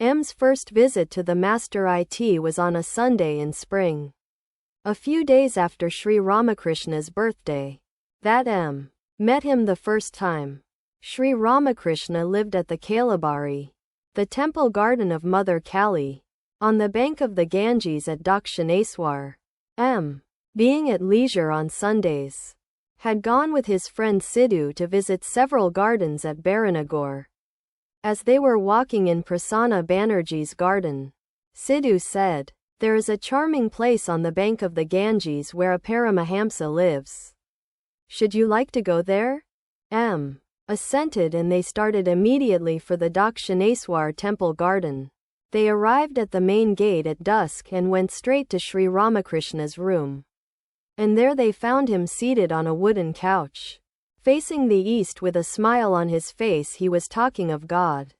M's first visit to the Master It was on a Sunday in spring, a few days after Sri Ramakrishna's birthday. That M met him the first time. Sri Ramakrishna lived at the Kalabari, the temple garden of Mother Kali, on the bank of the Ganges at Dakshineswar. M, being at leisure on Sundays, had gone with his friend Sidhu to visit several gardens at Baranagore. As they were walking in Prasanna Banerjee's garden, Sidhu said, "There is a charming place on the bank of the Ganges where a Paramahamsa lives. Should you like to go there?" M assented, and they started immediately for the Dakshineswar temple garden. They arrived at the main gate at dusk and went straight to Sri Ramakrishna's room. And there they found him seated on a wooden couch, facing the east with a smile on his face. He was talking of God.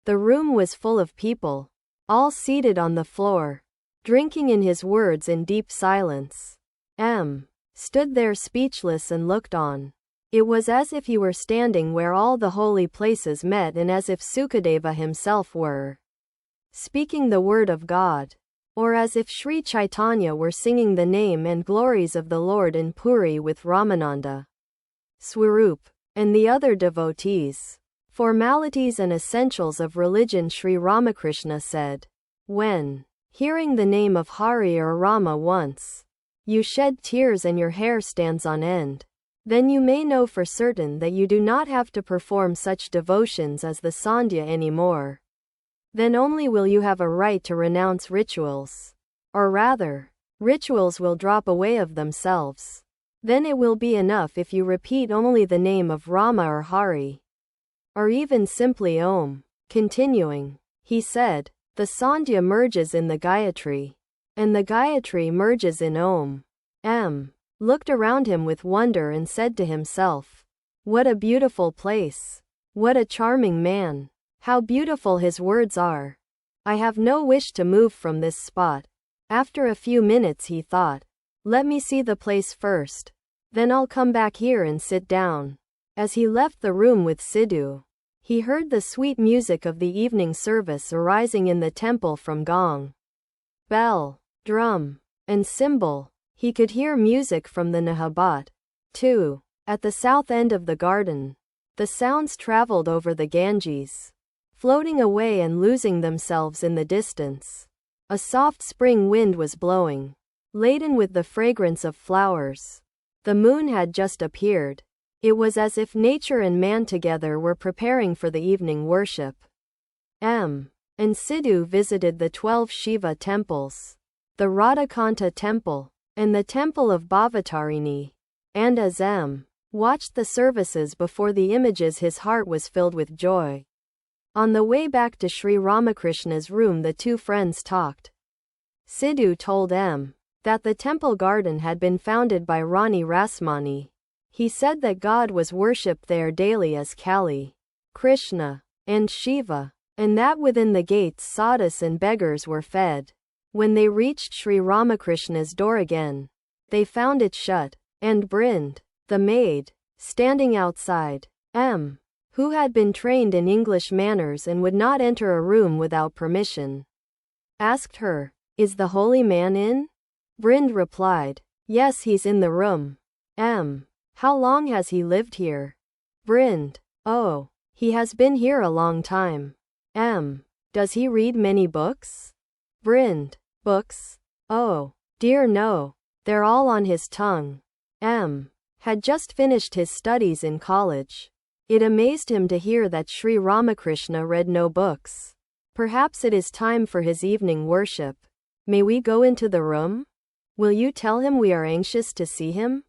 The room was full of people, all seated on the floor, drinking in his words in deep silence. M stood there speechless and looked on. It was as if he were standing where all the holy places met, and as if Sukadeva himself were speaking the word of God, or as if Sri Chaitanya were singing the name and glories of the Lord in Puri with Ramananda, Swarup, and the other devotees. Formalities and essentials of religion. Sri Ramakrishna said, "When hearing the name of Hari or Rama once, you shed tears and your hair stands on end, then you may know for certain that you do not have to perform such devotions as the Sandhya anymore. Then only will you have a right to renounce rituals. Or rather, rituals will drop away of themselves. Then it will be enough if you repeat only the name of Rama or Hari, or even simply Om." Continuing, he said, "The Sandhya merges in the Gayatri, and the Gayatri merges in Om." M looked around him with wonder and said to himself, "What a beautiful place! What a charming man! How beautiful his words are! I have no wish to move from this spot." After a few minutes he thought, "Let me see the place first. Then I'll come back here and sit down." As he left the room with Sidhu, he heard the sweet music of the evening service arising in the temple from gong, bell, drum, and cymbal. He could hear music from the Nahabat, too. At the south end of the garden, the sounds traveled over the Ganges, floating away and losing themselves in the distance. A soft spring wind was blowing, laden with the fragrance of flowers. The moon had just appeared. It was as if nature and man together were preparing for the evening worship. M and Sidhu visited the 12 Shiva temples, the Radhakanta temple, and the temple of Bhavatarini, and as M watched the services before the images, his heart was filled with joy. On the way back to Sri Ramakrishna's room, the two friends talked. Sidhu told M that the temple garden had been founded by Rani Rasmani. He said that God was worshipped there daily as Kali, Krishna, and Shiva, and that within the gates sadhus and beggars were fed. When they reached Sri Ramakrishna's door again, they found it shut, and Brind, the maid, standing outside. M, who had been trained in English manners and would not enter a room without permission, asked her, "Is the holy man in?" Brind replied, "Yes, he's in the room." M, "How long has he lived here?" Brind, "Oh, he has been here a long time." M, "Does he read many books?" Brind, "Books? Oh, dear no. They're all on his tongue." M had just finished his studies in college. It amazed him to hear that Sri Ramakrishna read no books. Perhaps it is time for his evening worship. May we go into the room? Will you tell him we are anxious to see him?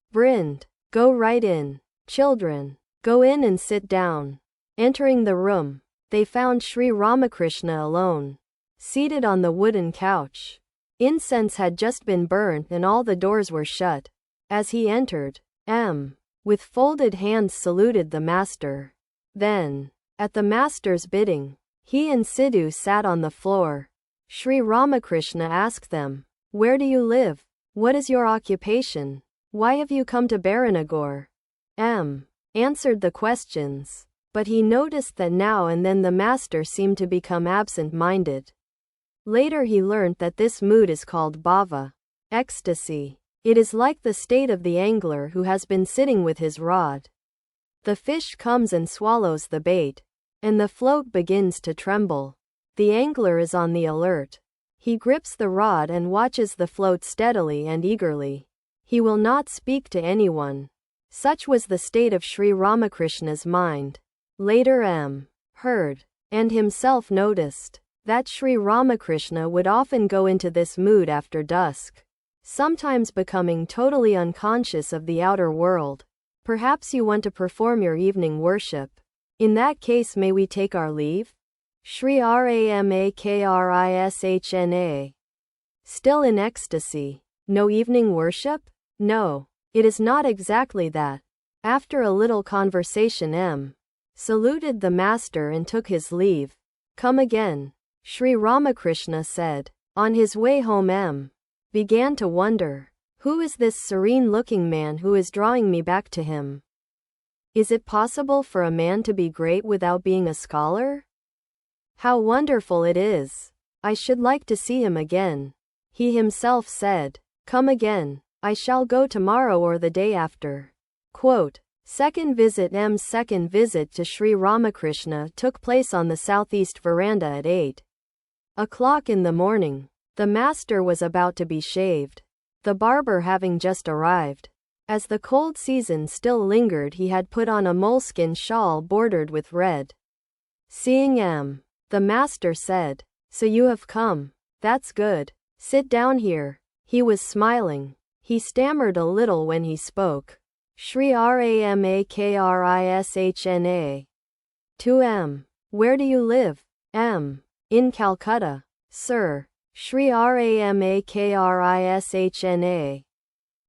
Brind, "Go right in. Children, go in and sit down." Entering the room, they found Sri Ramakrishna alone, seated on the wooden couch. Incense had just been burnt and all the doors were shut. As he entered, M, with folded hands, saluted the master. Then, at the master's bidding, he and Sidhu sat on the floor. Sri Ramakrishna asked them, "Where do you live? What is your occupation? Why have you come to Baranagore?" M answered the questions. But he noticed that now and then the master seemed to become absent-minded. Later he learnt that this mood is called bhava, ecstasy. It is like the state of the angler who has been sitting with his rod. The fish comes and swallows the bait, and the float begins to tremble. The angler is on the alert. He grips the rod and watches the float steadily and eagerly. He will not speak to anyone. Such was the state of Sri Ramakrishna's mind. Later M. heard, and himself noticed, that Sri Ramakrishna would often go into this mood after dusk, sometimes becoming totally unconscious of the outer world. Perhaps you want to perform your evening worship. In that case, may we take our leave? Sri Ramakrishna. Still in ecstasy. No evening worship? No, it is not exactly that. After a little conversation, M. saluted the master and took his leave. Come again, Sri Ramakrishna said. On his way home, M. began to wonder, who is this serene-looking man who is drawing me back to him? Is it possible for a man to be great without being a scholar? How wonderful it is! I should like to see him again. He himself said, come again, I shall go tomorrow or the day after. Quote, second visit. M's second visit to Sri Ramakrishna took place on the southeast veranda at 8:00 in the morning. The master was about to be shaved, the barber having just arrived. As the cold season still lingered, he had put on a moleskin shawl bordered with red. Seeing M., the master said, so you have come. That's good. Sit down here. He was smiling. He stammered a little when he spoke. Sri Ramakrishna. To M. Where do you live? M. In Calcutta, sir. Sri Ramakrishna.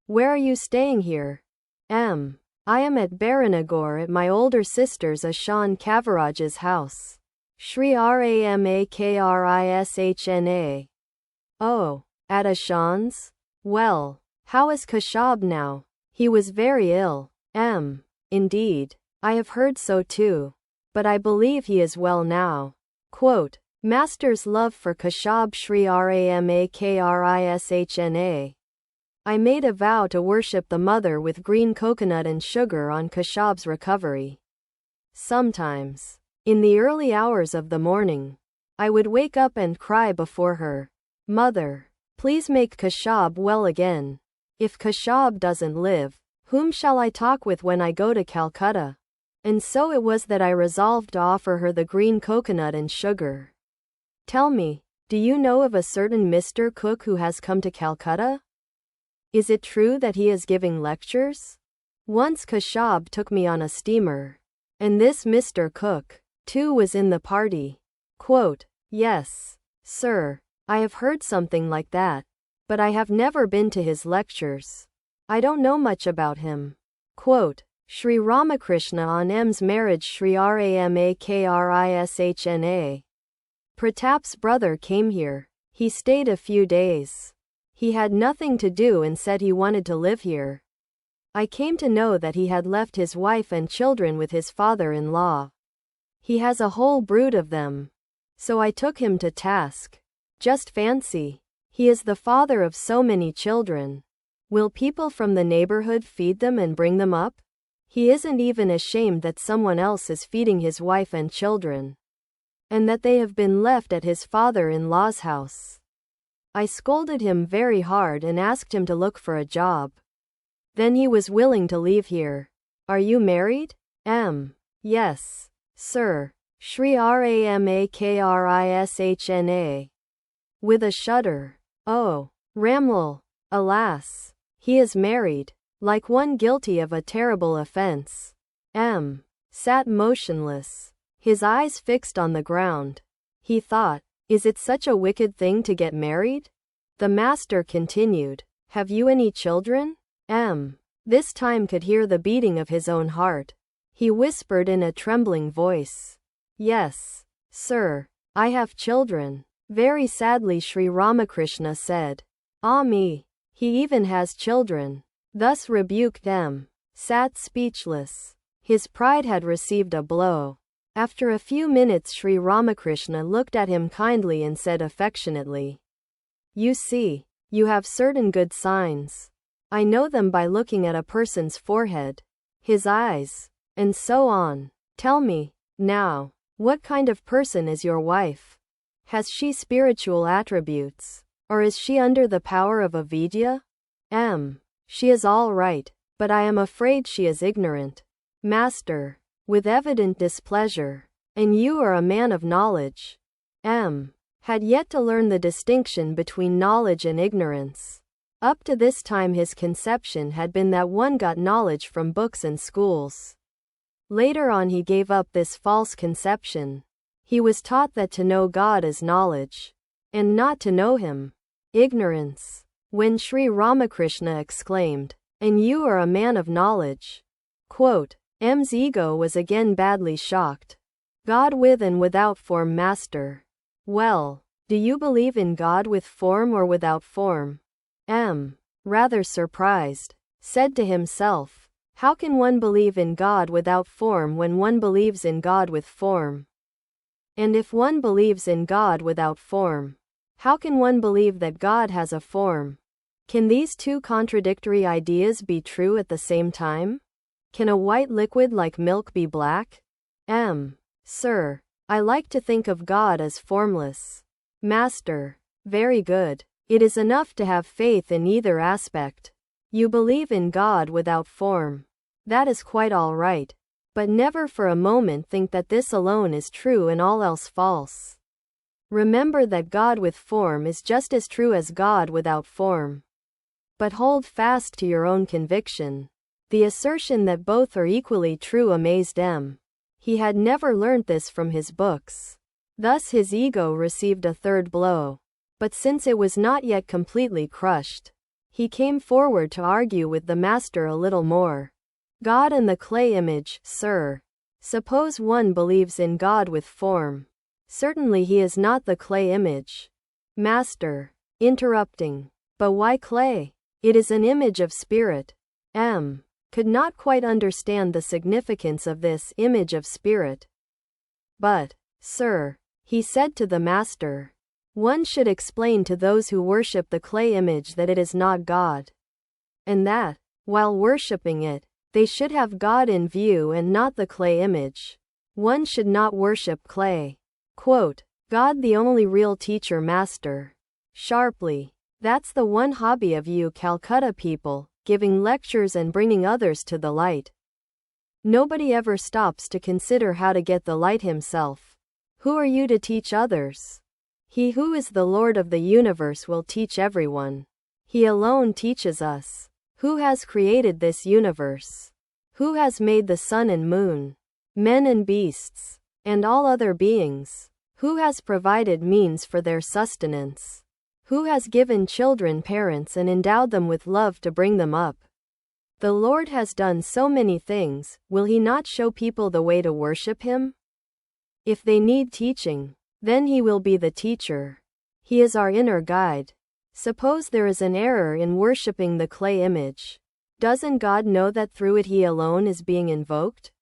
Where are you staying here? M. I am at Baranagar at my older sister's Ashan Kaviraj's house. Sri Ramakrishna. Oh, at Ashan's? Well, how is Kashab now? He was very ill. M. Indeed. I have heard so too. But I believe he is well now. Quote, Master's love for Kashab. Sri Ramakrishna. I made a vow to worship the mother with green coconut and sugar on Kashab's recovery. Sometimes, in the early hours of the morning, I would wake up and cry before her. Mother, please make Kashab well again. If Kashab doesn't live, whom shall I talk with when I go to Calcutta? And so it was that I resolved to offer her the green coconut and sugar. Tell me, do you know of a certain Mr. Cook who has come to Calcutta? Is it true that he is giving lectures? Once Kashab took me on a steamer, and this Mr. Cook, too, was in the party. Quote, yes, sir, I have heard something like that, but I have never been to his lectures. I don't know much about him. Quote, Sri Ramakrishna on M's marriage. Sri Ramakrishna. Pratap's brother came here. He stayed a few days. He had nothing to do and said he wanted to live here. I came to know that he had left his wife and children with his father-in-law. He has a whole brood of them. So I took him to task. Just fancy. He is the father of so many children. Will people from the neighborhood feed them and bring them up? He isn't even ashamed that someone else is feeding his wife and children, and that they have been left at his father-in-law's house. I scolded him very hard and asked him to look for a job. Then he was willing to leave here. Are you married? M. Yes, sir. Sri Ramakrishna. With a shudder. Oh, Ramlal. Alas. He is married. Like one guilty of a terrible offense. M. Sat motionless, his eyes fixed on the ground. He thought, is it such a wicked thing to get married? The master continued, have you any children? M. This time could hear the beating of his own heart. He whispered in a trembling voice. Yes, sir, I have children. Very sadly Sri Ramakrishna said. Ah me, he even has children. Thus rebuked M. Sat speechless. His pride had received a blow. After a few minutes, Sri Ramakrishna looked at him kindly and said affectionately, "You see, you have certain good signs. I know them by looking at a person's forehead, his eyes, and so on. Tell me, now, what kind of person is your wife? Has she spiritual attributes? Or is she under the power of avidya? She is all right, but I am afraid she is ignorant." Master, with evident displeasure, "And you are a man of knowledge." Had yet to learn the distinction between knowledge and ignorance. Up to this time his conception had been that one got knowledge from books and schools. Later on he gave up this false conception. He was taught that to know God is knowledge, and not to know Him, ignorance. When Sri Ramakrishna exclaimed, "And you are a man of knowledge," M's ego was again badly shocked. "God with and without form, Master. Well, do you believe in God with form or without form?" Rather surprised, said to himself, "How can one believe in God without form when one believes in God with form? And if one believes in God without form, how can one believe that God has a form? Can these two contradictory ideas be true at the same time? Can a white liquid like milk be black? Sir, I like to think of God as formless." Master, very good. It is enough to have faith in either aspect. You believe in God without form. That is quite all right. But never for a moment think that this alone is true and all else false. Remember that God with form is just as true as God without form. But hold fast to your own conviction. The assertion that both are equally true amazed M. He had never learnt this from his books. Thus his ego received a third blow. But since it was not yet completely crushed, he came forward to argue with the master a little more. "God and the clay image, sir. Suppose one believes in God with form. Certainly he is not the clay image." Master, interrupting, "But why clay? It is an image of spirit." Could not quite understand the significance of this image of spirit. "But, sir," he said to the master, "one should explain to those who worship the clay image that it is not God. And that, while worshipping it, they should have God in view and not the clay image. One should not worship clay." God the only real teacher, Master. Sharply. "That's the one hobby of you Calcutta people, giving lectures and bringing others to the light. Nobody ever stops to consider how to get the light himself. Who are you to teach others? He who is the Lord of the universe will teach everyone. He alone teaches us. Who has created this universe? Who has made the sun and moon, men and beasts, and all other beings? Who has provided means for their sustenance? Who has given children parents and endowed them with love to bring them up? The Lord has done so many things, will He not show people the way to worship Him? If they need teaching, then He will be the teacher. He is our inner guide. Suppose there is an error in worshipping the clay image. Doesn't God know that through it He alone is being invoked?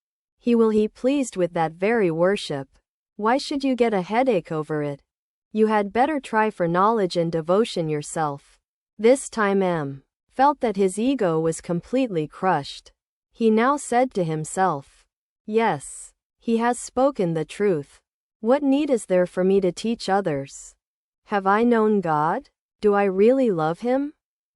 Will He pleased with that very worship? Why should you get a headache over it? You had better try for knowledge and devotion yourself." This time M. felt that his ego was completely crushed. He now said to himself, "Yes, he has spoken the truth. What need is there for me to teach others? Have I known God? Do I really love Him?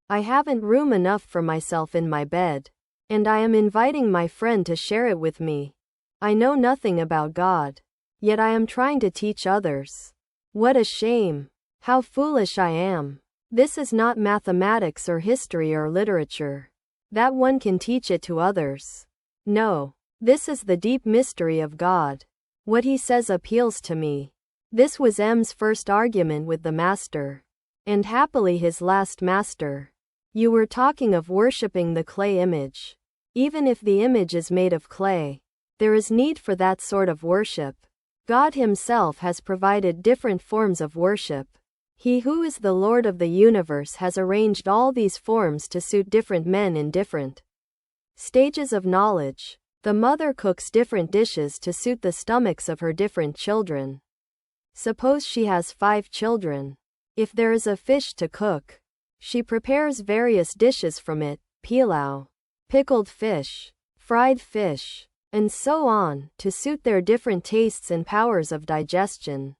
I haven't room enough for myself in my bed, and I am inviting my friend to share it with me. I know nothing about God, yet I am trying to teach others. What a shame! How foolish I am! This is not mathematics or history or literature, that one can teach it to others. No, this is the deep mystery of God. What He says appeals to me." This was M's first argument with the master, and happily his last. "Master, you were talking of worshipping the clay image. Even if the image is made of clay, there is need for that sort of worship. God Himself has provided different forms of worship. He who is the Lord of the universe has arranged all these forms to suit different men in different stages of knowledge. The mother cooks different dishes to suit the stomachs of her different children. Suppose she has 5 children. If there is a fish to cook, she prepares various dishes from it: pilau, pickled fish, fried fish, and so on, to suit their different tastes and powers of digestion.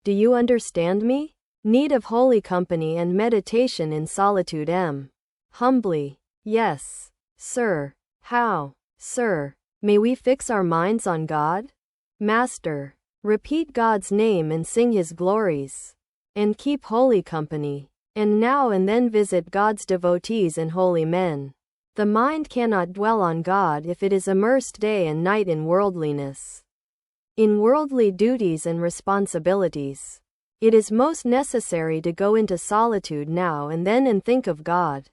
Do you understand me? Need of holy company and meditation in solitude. Humbly. Yes, sir. How, sir, may we fix our minds on God? Master. Repeat God's name and sing His glories. And keep holy company. And now and then visit God's devotees and holy men. The mind cannot dwell on God if it is immersed day and night in worldliness, in worldly duties and responsibilities. It is most necessary to go into solitude now and then and think of God.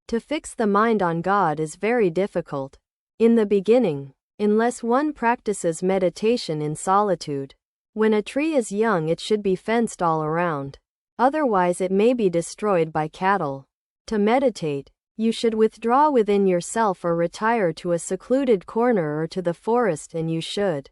To fix the mind on God is very difficult in the beginning, unless one practices meditation in solitude. When a tree is young, it should be fenced all around. Otherwise it may be destroyed by cattle. To meditate, you should withdraw within yourself or retire to a secluded corner or to the forest, and you should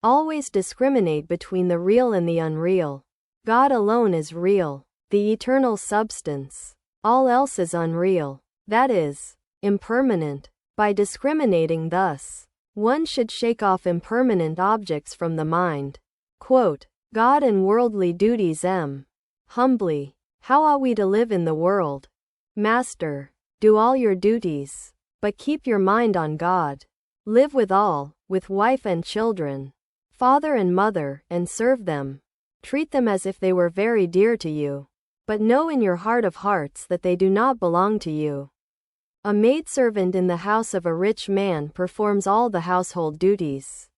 always discriminate between the real and the unreal. God alone is real, the eternal substance. All else is unreal, that is, impermanent. By discriminating thus, one should shake off impermanent objects from the mind. Quote, God and worldly duties. Humbly. How ought we to live in the world? Master. Do all your duties, but keep your mind on God. Live with all, with wife and children, father and mother, and serve them. Treat them as if they were very dear to you, but know in your heart of hearts that they do not belong to you. A maidservant in the house of a rich man performs all the household duties,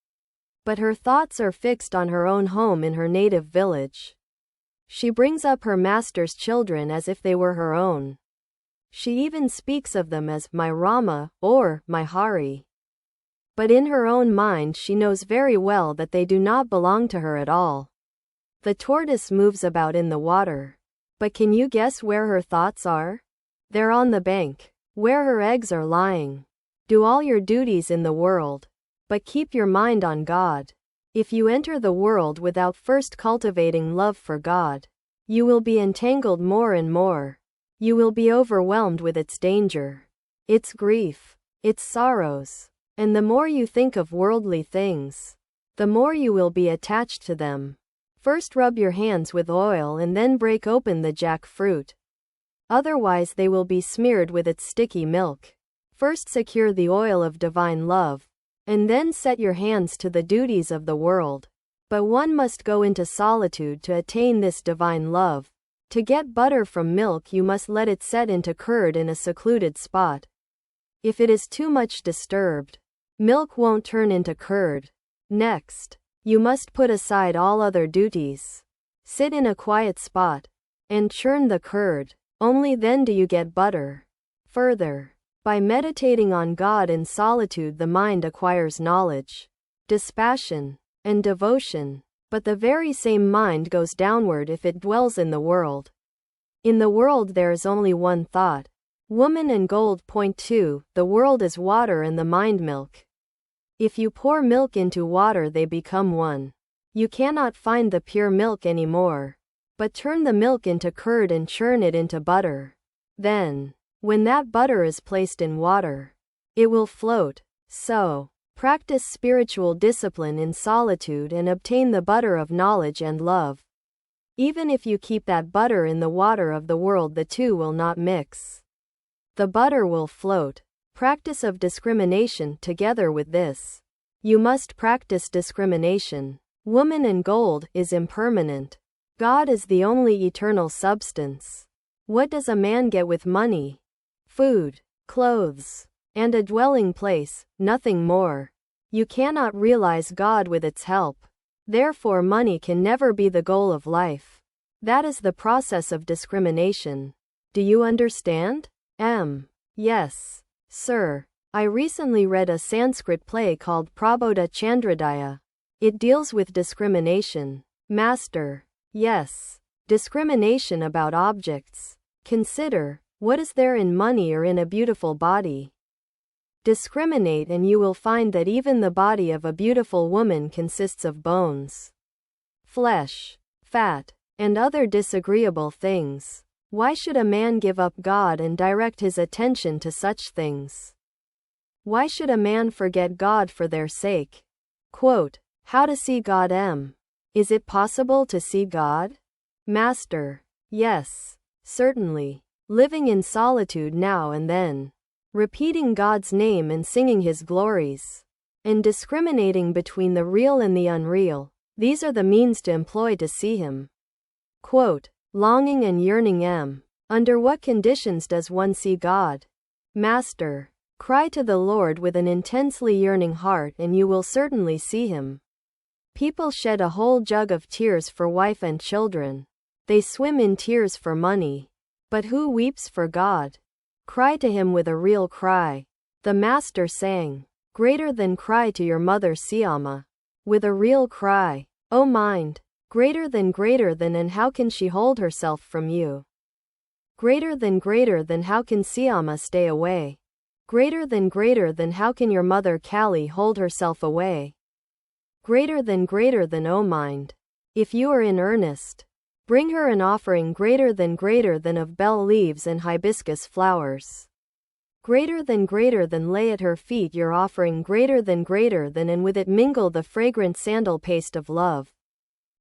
but her thoughts are fixed on her own home in her native village. She brings up her master's children as if they were her own. She even speaks of them as my Rama or my Hari. But in her own mind she knows very well that they do not belong to her at all. The tortoise moves about in the water, but can you guess where her thoughts are? They're on the bank, where her eggs are lying. Do all your duties in the world, but keep your mind on God. If you enter the world without first cultivating love for God, you will be entangled more and more. You will be overwhelmed with its danger, its grief, its sorrows, and the more you think of worldly things, the more you will be attached to them. First rub your hands with oil and then break open the jackfruit. Otherwise they will be smeared with its sticky milk. First secure the oil of divine love, and then set your hands to the duties of the world. But one must go into solitude to attain this divine love. To get butter from milk you must let it set into curd in a secluded spot. If it is too much disturbed, milk won't turn into curd. Next, you must put aside all other duties. Sit in a quiet spot, and churn the curd. Only then do you get butter. Further, by meditating on God in solitude the mind acquires knowledge, dispassion, and devotion. But the very same mind goes downward if it dwells in the world. In the world there is only one thought. Woman and gold. Point 2. The world is water and the mind milk. If you pour milk into water they become one. You cannot find the pure milk anymore. But turn the milk into curd and churn it into butter. Then, when that butter is placed in water, it will float. So, practice spiritual discipline in solitude and obtain the butter of knowledge and love. Even if you keep that butter in the water of the world, the two will not mix. The butter will float. Practice of discrimination. Together with this, you must practice discrimination. Woman and gold is impermanent. God is the only eternal substance. What does a man get with money? Food, clothes, and a dwelling place, nothing more. You cannot realize God with its help. Therefore money can never be the goal of life. That is the process of discrimination. Do you understand? Yes, sir. I recently read a Sanskrit play called Prabodha Chandrodaya. It deals with discrimination. Master. Yes. Discrimination about objects. Consider, what is there in money or in a beautiful body? Discriminate and you will find that even the body of a beautiful woman consists of bones, flesh, fat, and other disagreeable things. Why should a man give up God and direct his attention to such things? Why should a man forget God for their sake? Quote, how to see God. Is it possible to see God? Master. Yes, certainly. Living in solitude now and then, repeating God's name and singing His glories, and discriminating between the real and the unreal, these are the means to employ to see Him. Quote, longing and yearning. Under what conditions does one see God? Master. Cry to the Lord with an intensely yearning heart and you will certainly see Him. People shed a whole jug of tears for wife and children. They swim in tears for money. But who weeps for God? Cry to Him with a real cry. The Master sang, greater than cry to your mother Siama. With a real cry, O mind, greater than and how can she hold herself from you? Greater than how can Siama stay away? Greater than how can your mother Kali hold herself away? Greater than, O mind. If you are in earnest, bring her an offering greater than of bell leaves and hibiscus flowers. Greater than lay at her feet your offering greater than and with it mingle the fragrant sandal paste of love.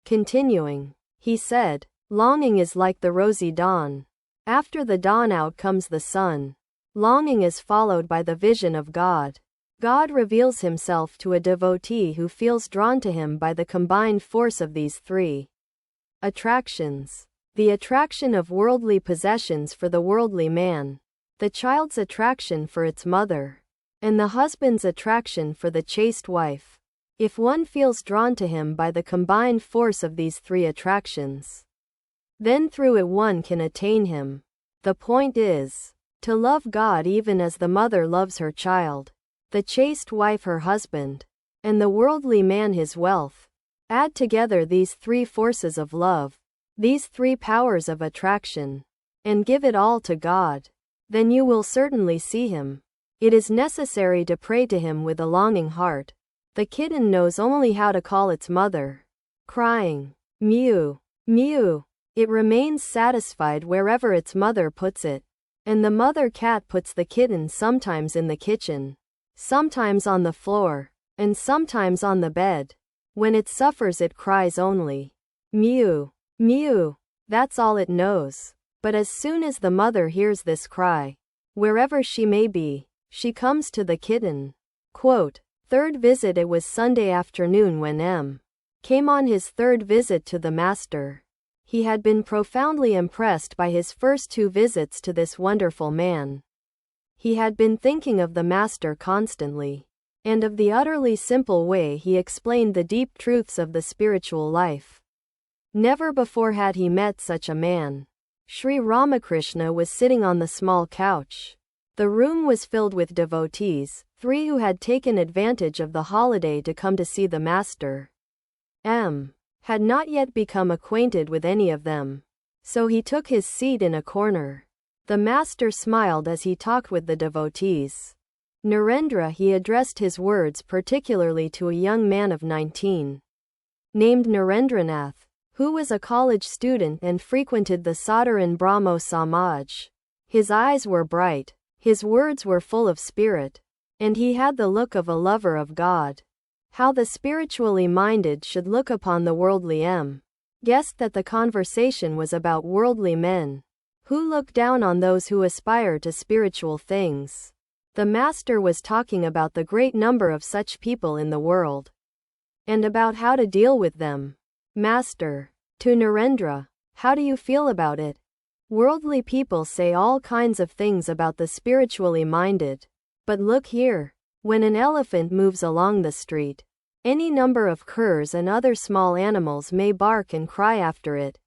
Continuing, he said, longing is like the rosy dawn. After the dawn out comes the sun. Longing is followed by the vision of God. God reveals Himself to a devotee who feels drawn to Him by the combined force of these three attractions. The attraction of worldly possessions for the worldly man, the child's attraction for its mother, and the husband's attraction for the chaste wife. If one feels drawn to Him by the combined force of these three attractions, then through it one can attain Him. The point is to love God even as the mother loves her child, the chaste wife her husband, and the worldly man his wealth. Add together these three forces of love, these three powers of attraction, and give it all to God. Then you will certainly see Him. It is necessary to pray to Him with a longing heart. The kitten knows only how to call its mother, crying, mew, mew. It remains satisfied wherever its mother puts it. And the mother cat puts the kitten sometimes in the kitchen, sometimes on the floor, and sometimes on the bed. When it suffers it cries only, mew, mew. That's all it knows. But as soon as the mother hears this cry, wherever she may be, she comes to the kitten. Quote, third visit. It was Sunday afternoon when M. came on his third visit to the Master. He had been profoundly impressed by his first two visits to this wonderful man. He had been thinking of the Master constantly, and of the utterly simple way he explained the deep truths of the spiritual life. Never before had he met such a man. Sri Ramakrishna was sitting on the small couch. The room was filled with devotees, three who had taken advantage of the holiday to come to see the Master. M. had not yet become acquainted with any of them, so he took his seat in a corner. The Master smiled as he talked with the devotees. Narendra, he addressed his words particularly to a young man of 19, named Narendranath, who was a college student and frequented the Sadharan Brahmo Samaj. His eyes were bright, his words were full of spirit, and he had the look of a lover of God. How the spiritually minded should look upon the worldly. Guessed that the conversation was about worldly men, who look down on those who aspire to spiritual things. The Master was talking about the great number of such people in the world, and about how to deal with them. Master. To Narendra, how do you feel about it? Worldly people say all kinds of things about the spiritually minded. But look here. When an elephant moves along the street, any number of curs and other small animals may bark and cry after it.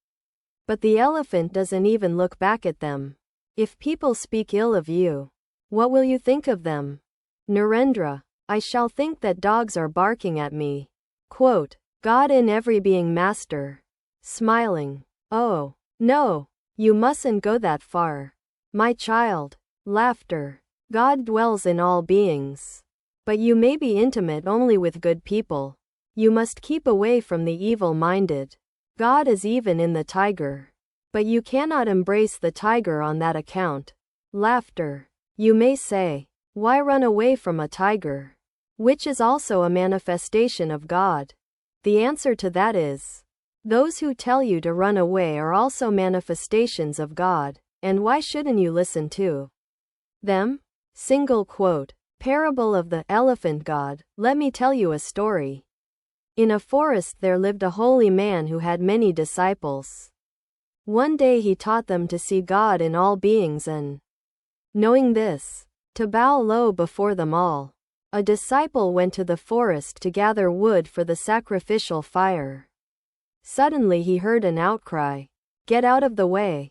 But the elephant doesn't even look back at them. If people speak ill of you, what will you think of them? Narendra. I shall think that dogs are barking at me. Quote, God in every being. Master. Smiling. Oh, no, you mustn't go that far, my child. Laughter. God dwells in all beings. But you may be intimate only with good people. You must keep away from the evil-minded. God is even in the tiger. But you cannot embrace the tiger on that account. Laughter. You may say, why run away from a tiger? Which is also a manifestation of God. The answer to that is, those who tell you to run away are also manifestations of God, and why shouldn't you listen to them? Single quote. Parable of the Elephant God. Let me tell you a story. In a forest there lived a holy man who had many disciples. One day he taught them to see God in all beings and, knowing this, to bow low before them all. A disciple went to the forest to gather wood for the sacrificial fire. Suddenly he heard an outcry. Get out of the way.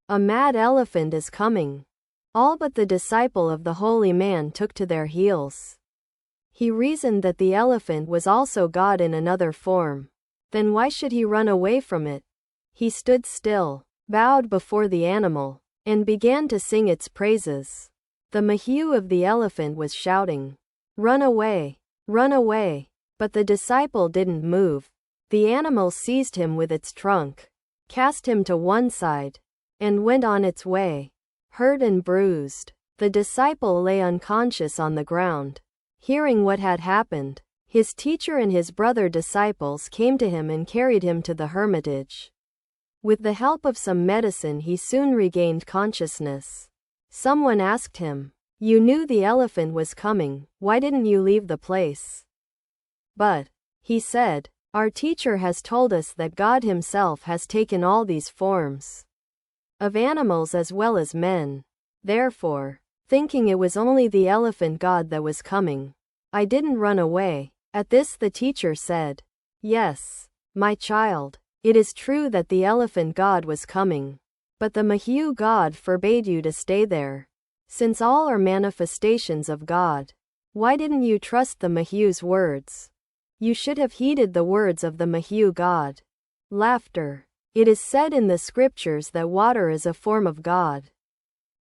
A mad elephant is coming. All but the disciple of the holy man took to their heels. He reasoned that the elephant was also God in another form. Then why should he run away from it? He stood still, bowed before the animal, and began to sing its praises. The mahiu of the elephant was shouting, run away, run away. But the disciple didn't move. The animal seized him with its trunk, cast him to one side, and went on its way. Hurt and bruised, the disciple lay unconscious on the ground. Hearing what had happened, his teacher and his brother disciples came to him and carried him to the hermitage. With the help of some medicine he soon regained consciousness. Someone asked him, you knew the elephant was coming, why didn't you leave the place? But, he said, our teacher has told us that God himself has taken all these forms of animals as well as men. Therefore, thinking it was only the elephant God that was coming, I didn't run away. At this the teacher said, yes, my child, it is true that the elephant God was coming. But the mahiu God forbade you to stay there. Since all are manifestations of God, why didn't you trust the mahiu's words? You should have heeded the words of the mahiu God. Laughter. It is said in the scriptures that water is a form of God.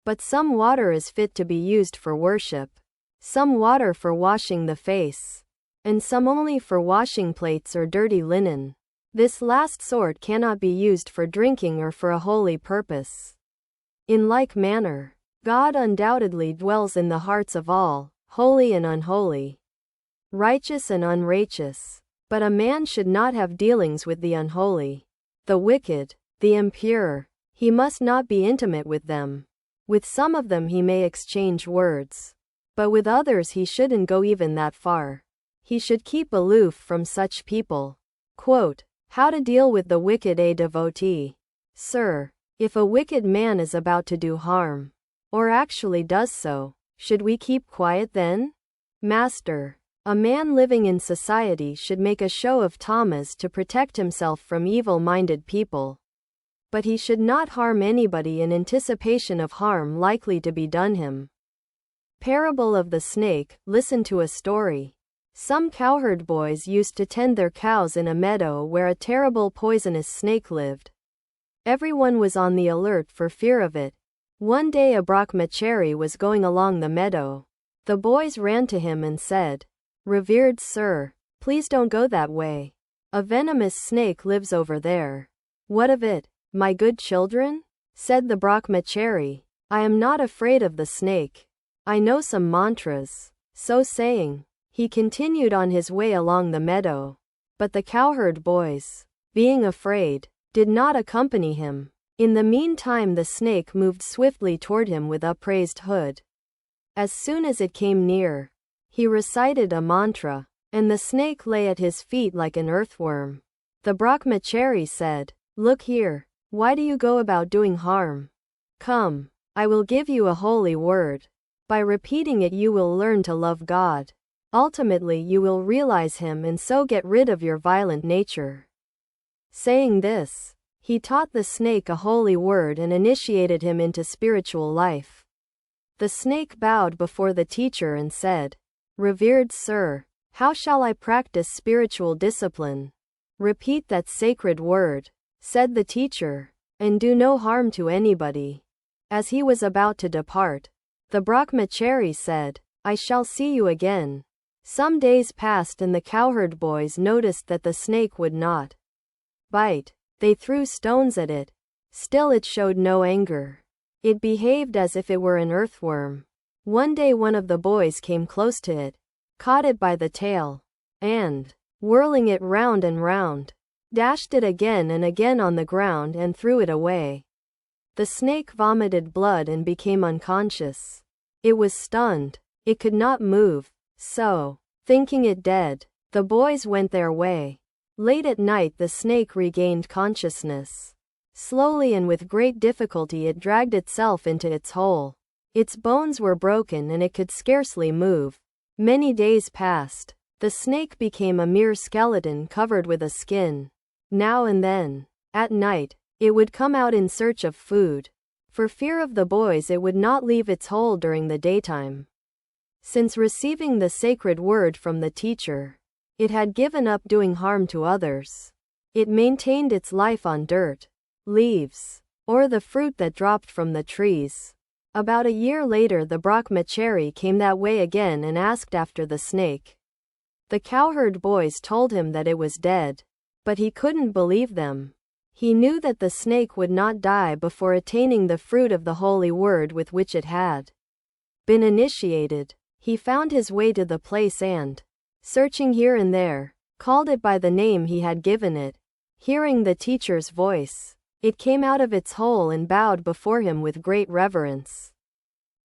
But some water is fit to be used for worship, some water for washing the face, and some only for washing plates or dirty linen. This last sort cannot be used for drinking or for a holy purpose. In like manner, God undoubtedly dwells in the hearts of all, holy and unholy, righteous and unrighteous. But a man should not have dealings with the unholy, the wicked, the impure. He must not be intimate with them. With some of them he may exchange words, but with others he shouldn't go even that far. He should keep aloof from such people. Quote, how to deal with the wicked. A devotee. Sir, if a wicked man is about to do harm, or actually does so, should we keep quiet then? Master, a man living in society should make a show of tamas to protect himself from evil-minded people. But he should not harm anybody in anticipation of harm likely to be done him. Parable of the snake. Listen to a story. Some cowherd boys used to tend their cows in a meadow where a terrible poisonous snake lived. Everyone was on the alert for fear of it. One day a brahmachari was going along the meadow. The boys ran to him and said, revered sir, please don't go that way. A venomous snake lives over there. What of it, my good children? Said the brahmachari. I am not afraid of the snake. I know some mantras. So saying, he continued on his way along the meadow. But the cowherd boys, being afraid, did not accompany him. In the meantime the snake moved swiftly toward him with upraised hood. As soon as it came near, he recited a mantra, and the snake lay at his feet like an earthworm. The brahmachari said, look here, why do you go about doing harm? Come, I will give you a holy word. By repeating it you will learn to love God. Ultimately you will realize him and so get rid of your violent nature. Saying this, he taught the snake a holy word and initiated him into spiritual life. The snake bowed before the teacher and said, revered sir, how shall I practice spiritual discipline? Repeat that sacred word, said the teacher, and do no harm to anybody. As he was about to depart, The Brahmachari said, I shall see you again. Some days passed and the cowherd boys noticed that the snake would not bite. They threw stones at it. Still it showed no anger. It behaved as if it were an earthworm. One day one of the boys came close to it, caught it by the tail, and, whirling it round and round, dashed it again and again on the ground and threw it away. The snake vomited blood and became unconscious. It was stunned. It could not move. So, thinking it dead, the boys went their way. Late at night the snake regained consciousness. Slowly and with great difficulty it dragged itself into its hole. Its bones were broken and it could scarcely move. Many days passed. The snake became a mere skeleton covered with a skin. Now and then, at night, it would come out in search of food. For fear of the boys it would not leave its hole during the daytime. Since receiving the sacred word from the teacher, it had given up doing harm to others. It maintained its life on dirt, leaves, or the fruit that dropped from the trees. About a year later the Brahmachari came that way again and asked after the snake. The cowherd boys told him that it was dead, but he couldn't believe them. He knew that the snake would not die before attaining the fruit of the holy word with which it had been initiated. He found his way to the place and, searching here and there, called it by the name he had given it. Hearing the teacher's voice, it came out of its hole and bowed before him with great reverence.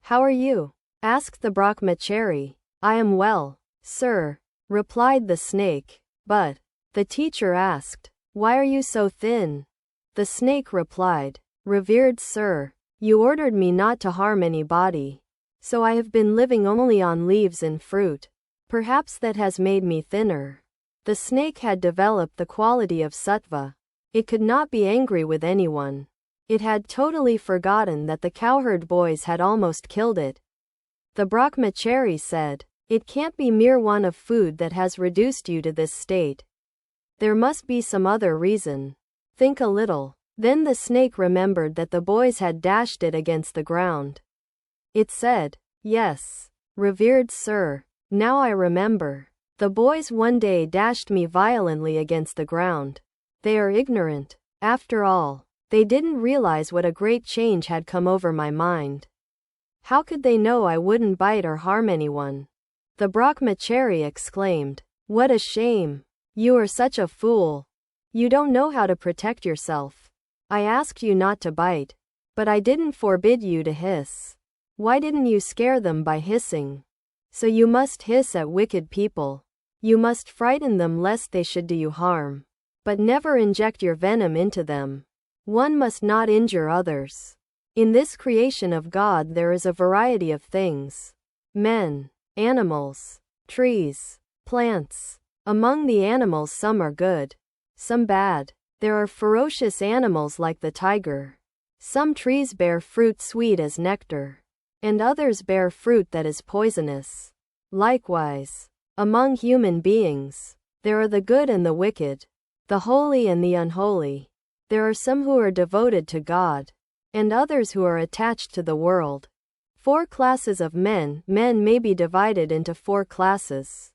How are you? Asked the Brahmachari. I am well, sir, replied the snake. But, the teacher asked, why are you so thin? The snake replied, revered sir, you ordered me not to harm anybody. So I have been living only on leaves and fruit. Perhaps that has made me thinner. The snake had developed the quality of sattva. It could not be angry with anyone. It had totally forgotten that the cowherd boys had almost killed it. The Brahmachari said, it can't be mere want of food that has reduced you to this state. There must be some other reason. Think a little. Then the snake remembered that the boys had dashed it against the ground. It said, yes, revered sir, now I remember. The boys one day dashed me violently against the ground. They are ignorant. After all, they didn't realize what a great change had come over my mind. How could they know I wouldn't bite or harm anyone? The Brahmachari exclaimed, what a shame. You are such a fool. You don't know how to protect yourself. I asked you not to bite, but I didn't forbid you to hiss. Why didn't you scare them by hissing? So you must hiss at wicked people. You must frighten them lest they should do you harm. But never inject your venom into them. One must not injure others. In this creation of God there is a variety of things. Men, animals, trees, plants. Among the animals some are good, some bad. There are ferocious animals like the tiger. Some trees bear fruit sweet as nectar, and others bear fruit that is poisonous. Likewise, among human beings, there are the good and the wicked, the holy and the unholy. There are some who are devoted to God, and others who are attached to the world. 4 classes of men. Men may be divided into 4 classes.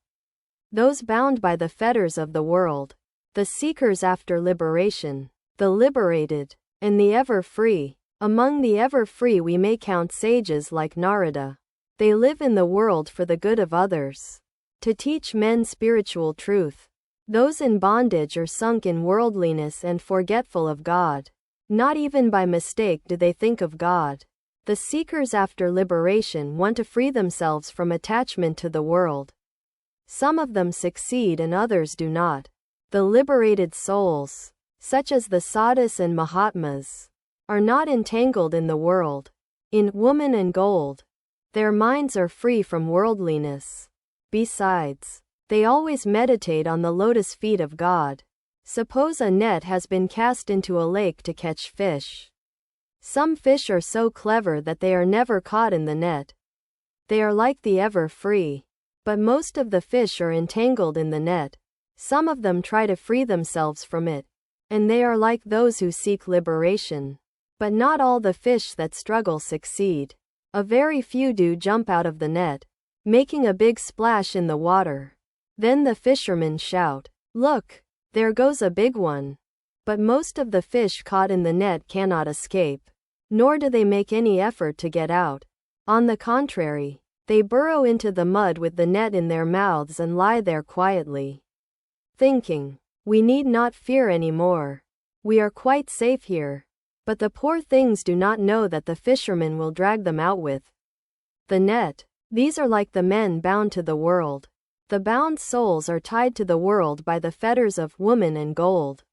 Those bound by the fetters of the world, the seekers after liberation, the liberated, and the ever-free. Among the ever-free we may count sages like Narada. They live in the world for the good of others, to teach men spiritual truth. Those in bondage are sunk in worldliness and forgetful of God. Not even by mistake do they think of God. The seekers after liberation want to free themselves from attachment to the world. Some of them succeed and others do not. The liberated souls, such as the sadhus and mahatmas, are not entangled in the world, in woman and gold. Their minds are free from worldliness. Besides, they always meditate on the lotus feet of God. Suppose a net has been cast into a lake to catch fish. Some fish are so clever that they are never caught in the net. They are like the ever-free. But most of the fish are entangled in the net. Some of them try to free themselves from it, and they are like those who seek liberation. But not all the fish that struggle succeed. A very few do jump out of the net, making a big splash in the water. Then the fishermen shout, "Look, there goes a big one." But most of the fish caught in the net cannot escape, nor do they make any effort to get out. On the contrary, they burrow into the mud with the net in their mouths and lie there quietly, thinking, "We need not fear any more. We are quite safe here." But the poor things do not know that the fishermen will drag them out with the net. These are like the men bound to the world. The bound souls are tied to the world by the fetters of woman and gold.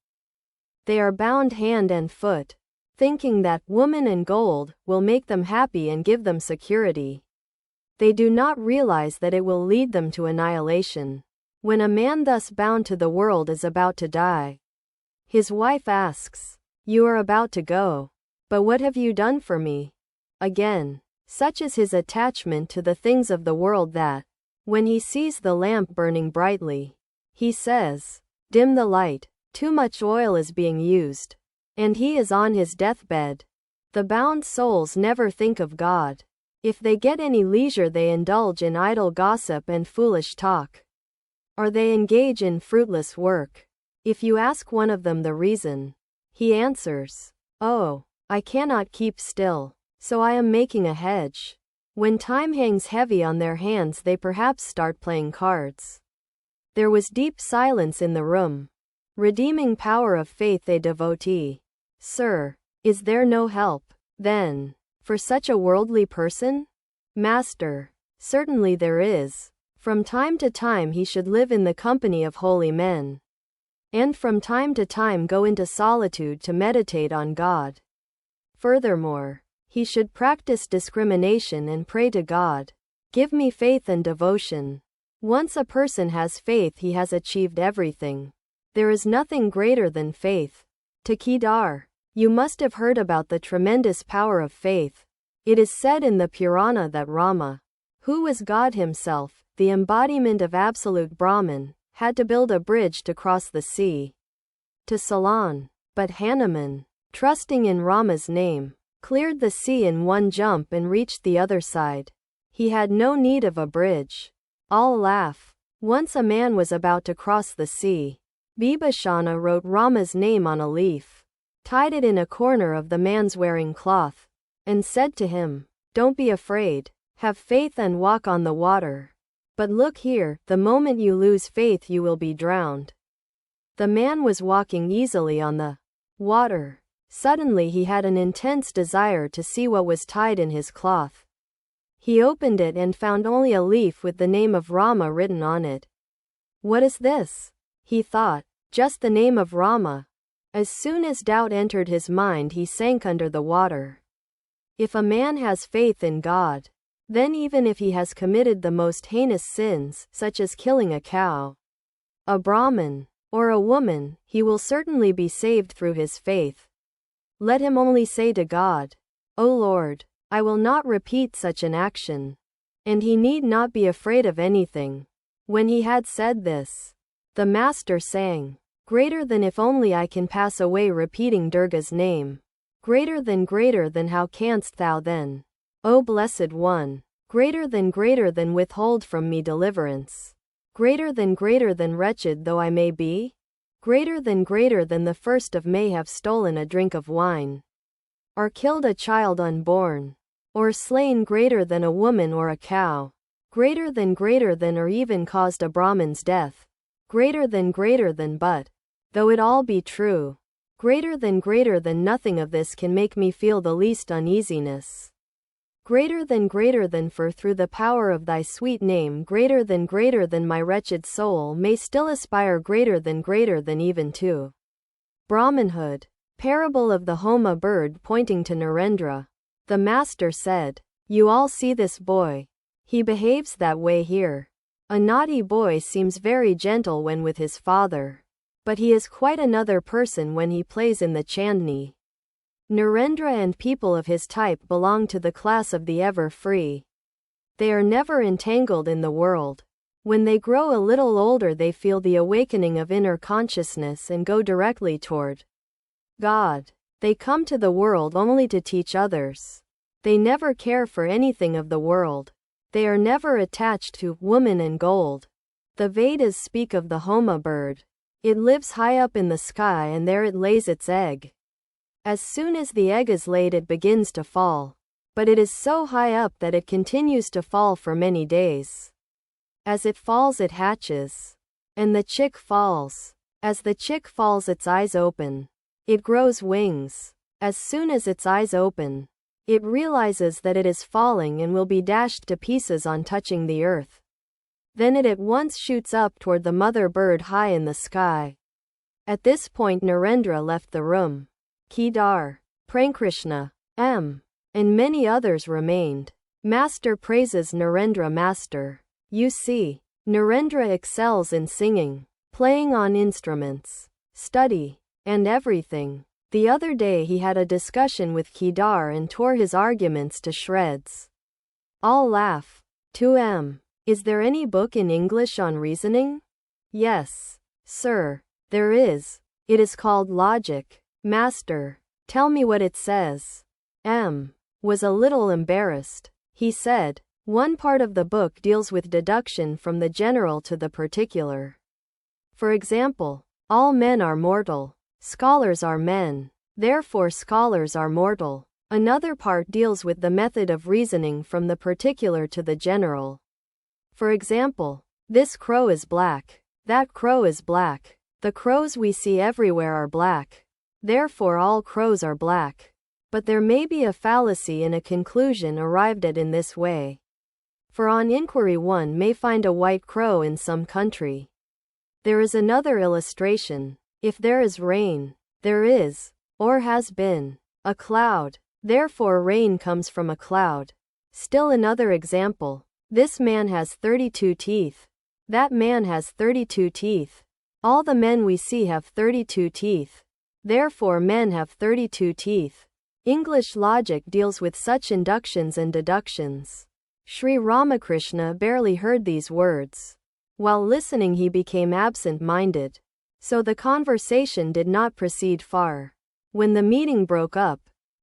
They are bound hand and foot, thinking that woman and gold will make them happy and give them security. They do not realize that it will lead them to annihilation. When a man thus bound to the world is about to die, his wife asks, "You are about to go, but what have you done for me?" Again, such is his attachment to the things of the world that, when he sees the lamp burning brightly, he says, "Dim the light, too much oil is being used," and he is on his deathbed. The bound souls never think of God. If they get any leisure, they indulge in idle gossip and foolish talk, or they engage in fruitless work. If you ask one of them the reason, he answers, "Oh, I cannot keep still, so I am making a hedge." When time hangs heavy on their hands, they perhaps start playing cards. There was deep silence in the room. Redeeming power of faith, a devotee. "Sir, is there no help, then, for such a worldly person?" "Master, certainly there is. From time to time he should live in the company of holy men, and from time to time go into solitude to meditate on God. Furthermore, he should practice discrimination and pray to God, 'Give me faith and devotion.' Once a person has faith, he has achieved everything. There is nothing greater than faith. To Kedar, you must have heard about the tremendous power of faith. It is said in the Purana that Rama, who was God himself, the embodiment of absolute Brahman, had to build a bridge to cross the sea to Ceylon. But Hanuman, trusting in Rama's name, cleared the sea in one jump and reached the other side. He had no need of a bridge. All laugh. Once a man was about to cross the sea. Bibhishana wrote Rama's name on a leaf, tied it in a corner of the man's wearing cloth, and said to him, "Don't be afraid. Have faith and walk on the water. But look here, the moment you lose faith you will be drowned." The man was walking easily on the water. Suddenly he had an intense desire to see what was tied in his cloth. He opened it and found only a leaf with the name of Rama written on it. "What is this?" he thought. "Just the name of Rama." As soon as doubt entered his mind, he sank under the water. If a man has faith in God, then even if he has committed the most heinous sins, such as killing a cow, a Brahmin, or a woman, he will certainly be saved through his faith. Let him only say to God, "O Lord, I will not repeat such an action." And he need not be afraid of anything. When he had said this, the master sang, "Greater than if only I can pass away repeating Durga's name. Greater than how canst thou then, O Blessed One. Greater than withhold from me deliverance. Greater than wretched though I may be. Greater than the first of may have stolen a drink of wine, or killed a child unborn, or slain greater than a woman or a cow. Greater than or even caused a Brahmin's death. Greater than but, though it all be true, greater than nothing of this can make me feel the least uneasiness. Greater than for through the power of thy sweet name, greater than my wretched soul may still aspire greater than even to Brahmanhood." Parable of the Homa bird pointing to Narendra. The master said, "You all see this boy. He behaves that way here. A naughty boy seems very gentle when with his father, but he is quite another person when he plays in the chandni." Narendra and people of his type belong to the class of the ever-free. They are never entangled in the world. When they grow a little older, they feel the awakening of inner consciousness and go directly toward God. They come to the world only to teach others. They never care for anything of the world. They are never attached to woman and gold. The Vedas speak of the Homa bird. It lives high up in the sky and there it lays its egg. As soon as the egg is laid it begins to fall. But it is so high up that it continues to fall for many days. As it falls it hatches. And the chick falls. As the chick falls its eyes open. It grows wings. As soon as its eyes open, it realizes that it is falling and will be dashed to pieces on touching the earth. Then it at once shoots up toward the mother bird high in the sky. At this point Narendra left the room. Kedar, Prankrishna, M. and many others remained. Master praises Narendra. Master. You see, Narendra excels in singing, playing on instruments, study, and everything. The other day he had a discussion with Kedar and tore his arguments to shreds. All laugh. 2M. Is there any book in English on reasoning? Yes, sir, there is. It is called Logic. Master, tell me what it says. M. was a little embarrassed. He said, one part of the book deals with deduction from the general to the particular. For example, all men are mortal. Scholars are men. Therefore scholars are mortal. Another part deals with the method of reasoning from the particular to the general. For example, this crow is black. That crow is black. The crows we see everywhere are black. Therefore all crows are black. But there may be a fallacy in a conclusion arrived at in this way. For on inquiry one may find a white crow in some country. There is another illustration. If there is rain, there is, or has been, a cloud. Therefore rain comes from a cloud. Still another example. This man has 32 teeth. That man has 32 teeth. All the men we see have 32 teeth. Therefore men have 32 teeth. English logic deals with such inductions and deductions. Sri Ramakrishna barely heard these words. While listening he became absent-minded. So the conversation did not proceed far. When the meeting broke up,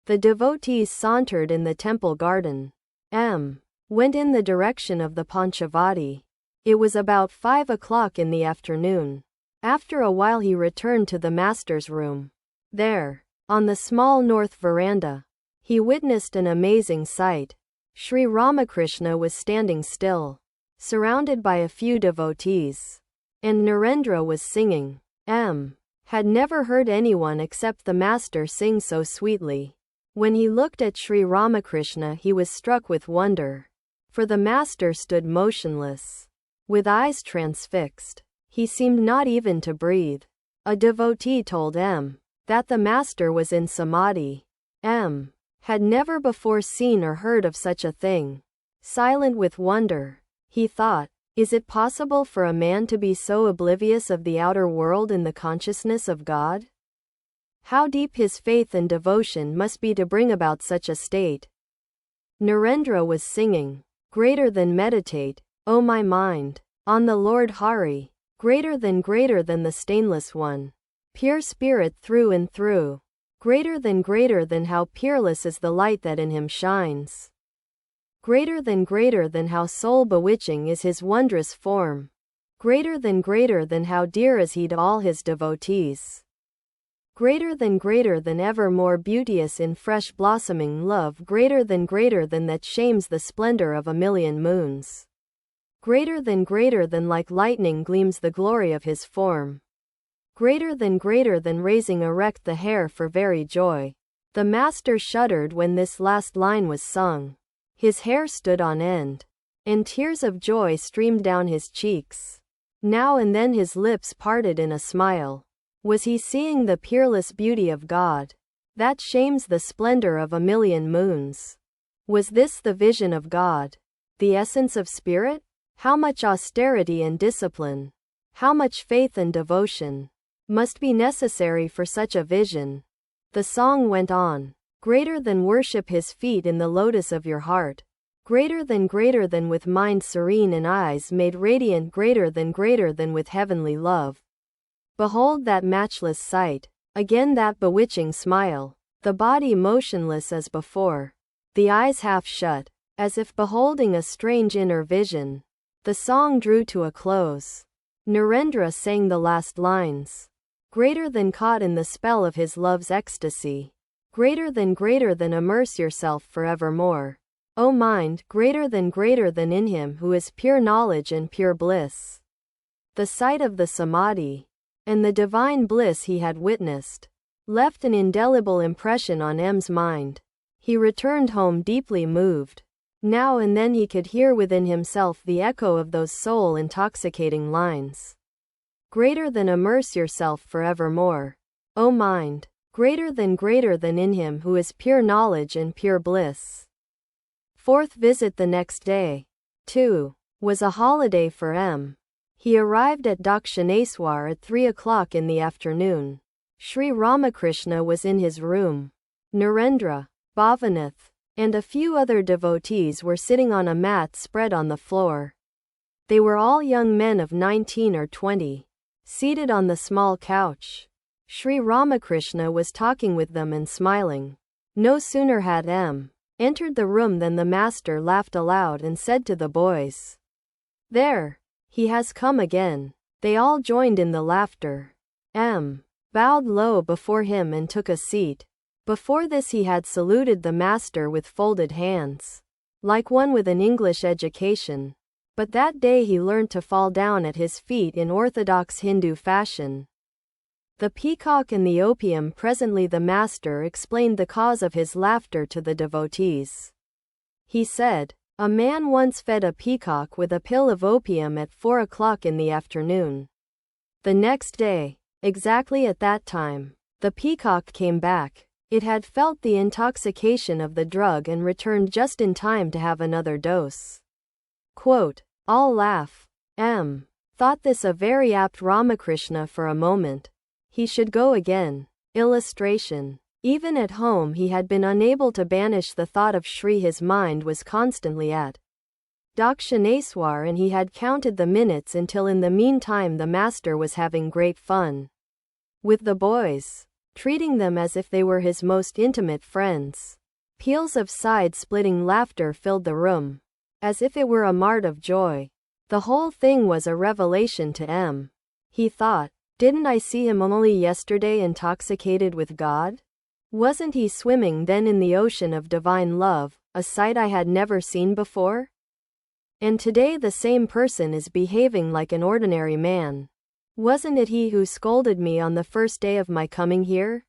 the devotees sauntered in the temple garden. M. went in the direction of the Panchavati. It was about 5 o'clock in the afternoon. After a while he returned to the master's room. There, on the small north veranda, he witnessed an amazing sight. Sri Ramakrishna was standing still, surrounded by a few devotees. And Narendra was singing. M. had never heard anyone except the master sing so sweetly. When he looked at Sri Ramakrishna he was struck with wonder. For the master stood motionless, with eyes transfixed. He seemed not even to breathe. A devotee told M. that the master was in samadhi. M. had never before seen or heard of such a thing. Silent with wonder, he thought, is it possible for a man to be so oblivious of the outer world in the consciousness of God? How deep his faith and devotion must be to bring about such a state. Narendra was singing, greater than meditate, O my mind, on the Lord Hari, greater than the stainless one, pure spirit through and through, greater than how peerless is the light that in him shines. Greater than how soul bewitching is his wondrous form. Greater than how dear is he to all his devotees. Greater than ever more beauteous in fresh blossoming love. Greater than that shames the splendor of a million moons. Greater than like lightning gleams the glory of his form. Greater than raising erect the hair for very joy. The master shuddered when this last line was sung. His hair stood on end, and tears of joy streamed down his cheeks. Now and then his lips parted in a smile. Was he seeing the peerless beauty of God, that shames the splendor of a million moons? Was this the vision of God, the essence of spirit? How much austerity and discipline, how much faith and devotion must be necessary for such a vision? The song went on. Greater than worship his feet in the lotus of your heart. Greater than with mind serene and eyes made radiant. Greater than with heavenly love. Behold that matchless sight. Again that bewitching smile. The body motionless as before. the eyes half shut, as if beholding a strange inner vision. The song drew to a close. Narendra sang the last lines. Greater than caught in the spell of his love's ecstasy. Greater than immerse yourself forevermore. O mind, greater than in him who is pure knowledge and pure bliss. The sight of the samadhi, and the divine bliss he had witnessed, left an indelible impression on M's mind. He returned home deeply moved. Now and then he could hear within himself the echo of those soul-intoxicating lines. Greater than immerse yourself forevermore. O mind, greater than in him who is pure knowledge and pure bliss. Fourth visit the next day, too, was a holiday for M. He arrived at Dakshineswar at 3 o'clock in the afternoon. Sri Ramakrishna was in his room. Narendra, Bhavanath, and a few other devotees were sitting on a mat spread on the floor. They were all young men of 19 or 20, seated on the small couch. Sri Ramakrishna was talking with them and smiling. No sooner had M. entered the room than the master laughed aloud and said to the boys, "There, he has come again." They all joined in the laughter. M. bowed low before him and took a seat. Before this he had saluted the master with folded hands, like one with an English education. But that day he learnt to fall down at his feet in orthodox Hindu fashion. The peacock and the opium. Presently the master explained the cause of his laughter to the devotees. He said, "A man once fed a peacock with a pill of opium at 4 o'clock in the afternoon. The next day, exactly at that time, the peacock came back. It had felt the intoxication of the drug and returned just in time to have another dose." Quote, all laugh. M. thought this a very apt Ramakrishna for a moment. He should go again. Illustration. Even at home he had been unable to banish the thought of Shri. His mind was constantly at Dakshineswar and he had counted the minutes until in the meantime the master was having great fun with the boys, treating them as if they were his most intimate friends. Peals of side-splitting laughter filled the room, as if it were a mart of joy. The whole thing was a revelation to M. He thought, didn't I see him only yesterday intoxicated with God? Wasn't he swimming then in the ocean of divine love, a sight I had never seen before? And today the same person is behaving like an ordinary man. Wasn't it he who scolded me on the first day of my coming here?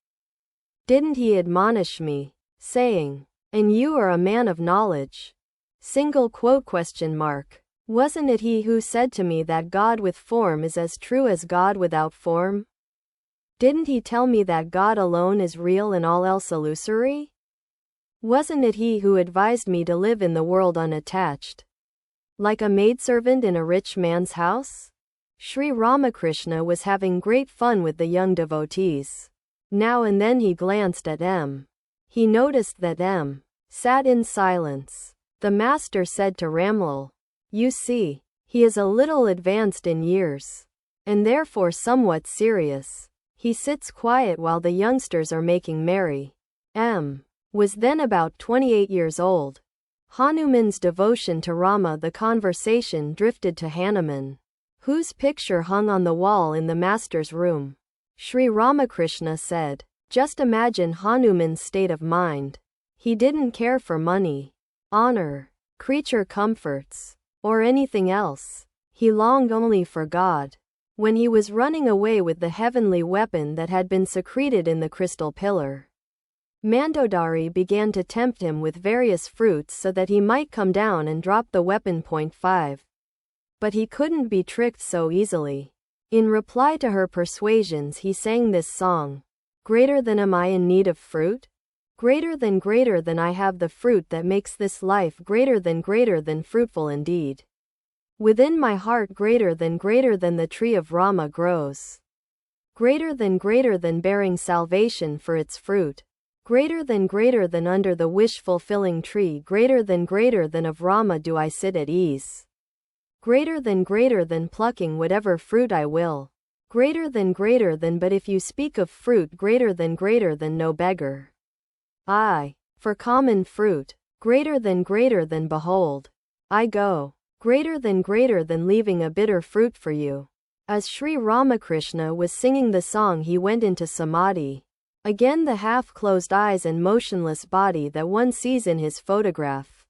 Didn't he admonish me, saying, "And you are a man of knowledge"? Single quote question mark. Wasn't it he who said to me that God with form is as true as God without form? Didn't he tell me that God alone is real and all else illusory? Wasn't it he who advised me to live in the world unattached, like a maidservant in a rich man's house? Sri Ramakrishna was having great fun with the young devotees. Now and then he glanced at M. He noticed that M. sat in silence. The master said to Ramlal, "You see, he is a little advanced in years, and therefore somewhat serious. He sits quiet while the youngsters are making merry." M. was then about 28 years old. Hanuman's devotion to Rama. The conversation drifted to Hanuman, whose picture hung on the wall in the master's room. Sri Ramakrishna said, "Just imagine Hanuman's state of mind. He didn't care for money, honor, creature comforts, or anything else. He longed only for God." When he was running away with the heavenly weapon that had been secreted in the crystal pillar, Mandodari began to tempt him with various fruits so that he might come down and drop the weapon. 5. But he couldn't be tricked so easily. In reply to her persuasions he sang this song. Greater than am I in need of fruit? Greater than I have the fruit that makes this life greater than fruitful indeed. Within my heart greater than the tree of Rama grows. Greater than bearing salvation for its fruit. Greater than under the wish-fulfilling tree. Greater than of Rama do I sit at ease. Greater than plucking whatever fruit I will. Greater than but if you speak of fruit greater than no beggar. I, for common fruit, Greater than behold. I go. Greater than leaving a bitter fruit for you. As Sri Ramakrishna was singing the song, he went into samadhi. Again the half-closed eyes and motionless body that one sees in his photograph.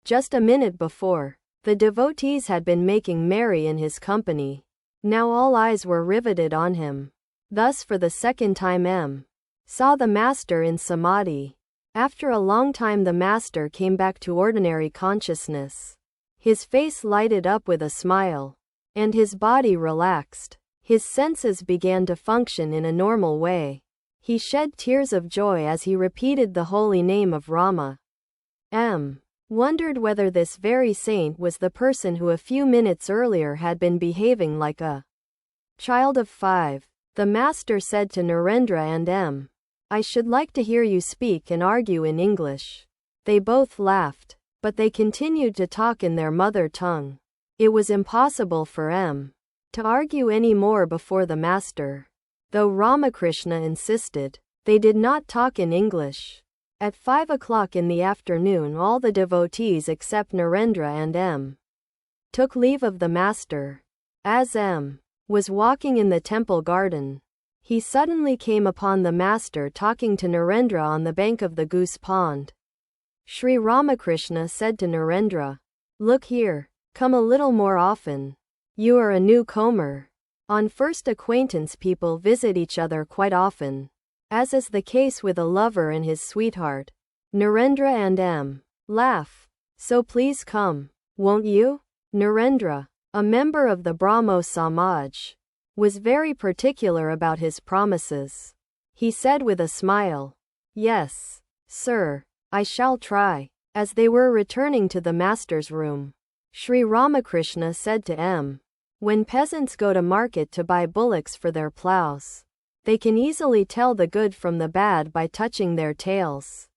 Just a minute before, the devotees had been making merry in his company. Now all eyes were riveted on him. Thus for the second time M. saw the master in samadhi. After a long time the master came back to ordinary consciousness. His face lighted up with a smile. And his body relaxed. His senses began to function in a normal way. He shed tears of joy as he repeated the holy name of Rama. M. wondered whether this very saint was the person who a few minutes earlier had been behaving like a child of 5. The master said to Narendra and M. I should like to hear you speak and argue in English. They both laughed, but they continued to talk in their mother tongue. It was impossible for M. to argue any more before the master. Though Ramakrishna insisted, they did not talk in English. At 5 o'clock in the afternoon all the devotees except Narendra and M. took leave of the master. As M. was walking in the temple garden, he suddenly came upon the master talking to Narendra on the bank of the goose pond. Sri Ramakrishna said to Narendra, "Look here, come a little more often. You are a newcomer. On first acquaintance people visit each other quite often, as is the case with a lover and his sweetheart." Narendra and M. laugh. So please come, won't you? Narendra, a member of the Brahmo Samaj, was very particular about his promises. He said with a smile, "Yes, sir, I shall try." As they were returning to the master's room, Sri Ramakrishna said to M. When peasants go to market to buy bullocks for their plows, they can easily tell the good from the bad by touching their tails.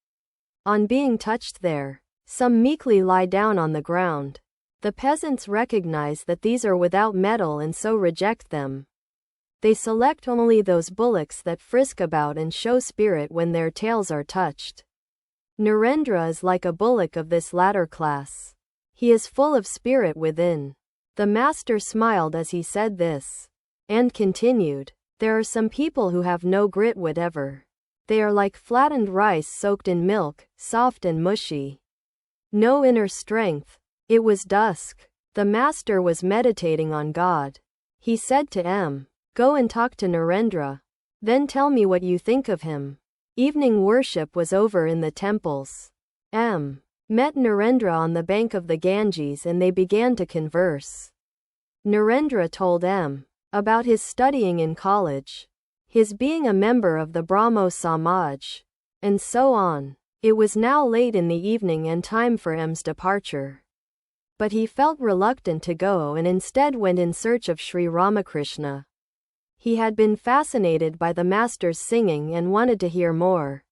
On being touched there, some meekly lie down on the ground. The peasants recognize that these are without mettle and so reject them. They select only those bullocks that frisk about and show spirit when their tails are touched. Narendra is like a bullock of this latter class. He is full of spirit within. The master smiled as he said this, and continued, "There are some people who have no grit whatever. They are like flattened rice soaked in milk, soft and mushy. No inner strength." It was dusk. The master was meditating on God. He said to M. Go and talk to Narendra. Then tell me what you think of him. Evening worship was over in the temples. M. met Narendra on the bank of the Ganges and they began to converse. Narendra told M. about his studying in college, his being a member of the Brahmo Samaj, and so on. It was now late in the evening and time for M's departure. But he felt reluctant to go and instead went in search of Sri Ramakrishna. He had been fascinated by the master's singing and wanted to hear more.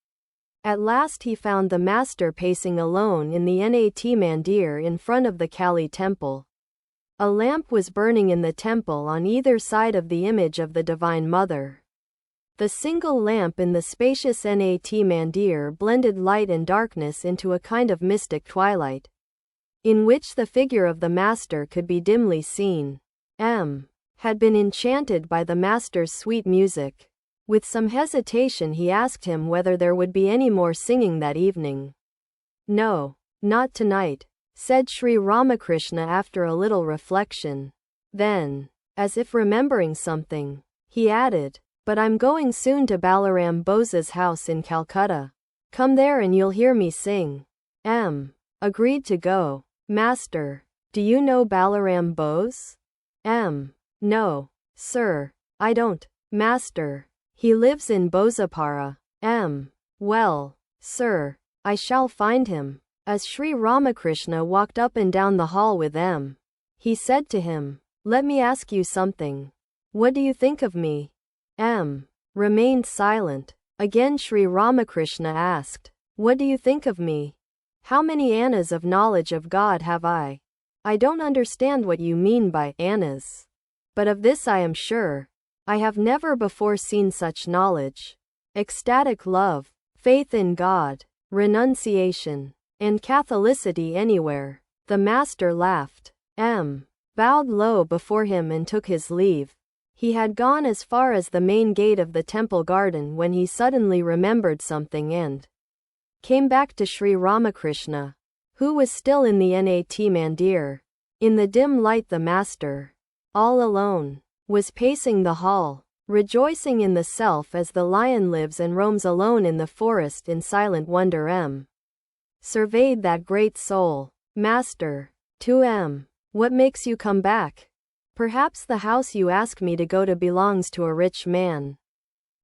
At last he found the master pacing alone in the Nat Mandir in front of the Kali temple. A lamp was burning in the temple on either side of the image of the Divine Mother. The single lamp in the spacious Nat Mandir blended light and darkness into a kind of mystic twilight, in which the figure of the master could be dimly seen. M. had been enchanted by the master's sweet music. With some hesitation he asked him whether there would be any more singing that evening. "No, not tonight," said Sri Ramakrishna after a little reflection. Then, as if remembering something, he added, "But I'm going soon to Balaram Bose's house in Calcutta. Come there and you'll hear me sing." M. agreed to go. "Master, do you know Balaram Bose?" M. "No, sir, I don't, master. He lives in Bosapara." M. "Well, sir, I shall find him." As Sri Ramakrishna walked up and down the hall with M. he said to him, "Let me ask you something. What do you think of me?" M. remained silent. Again Sri Ramakrishna asked, "What do you think of me? How many annas of knowledge of God have I?" "I don't understand what you mean by annas. But of this I am sure. I have never before seen such knowledge. Ecstatic love, faith in God, renunciation, and Catholicity anywhere. The master laughed. M. bowed low before him and took his leave. He had gone as far as the main gate of the temple garden when he suddenly remembered something and came back to Sri Ramakrishna, who was still in the Nat Mandir. In the dim light the master, all alone, was pacing the hall, rejoicing in the self as the lion lives and roams alone in the forest in silent wonder. M. surveyed that great soul. Master. To M. What makes you come back? Perhaps the house you ask me to go to belongs to a rich man.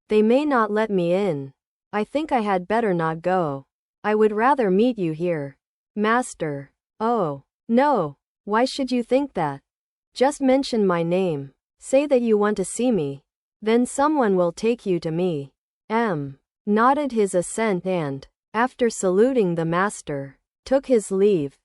They may not let me in. I think I had better not go. I would rather meet you here. Master. Oh, no. Why should you think that? Just mention my name. Say that you want to see me. Then someone will take you to me. M. nodded his assent and, after saluting the master, took his leave.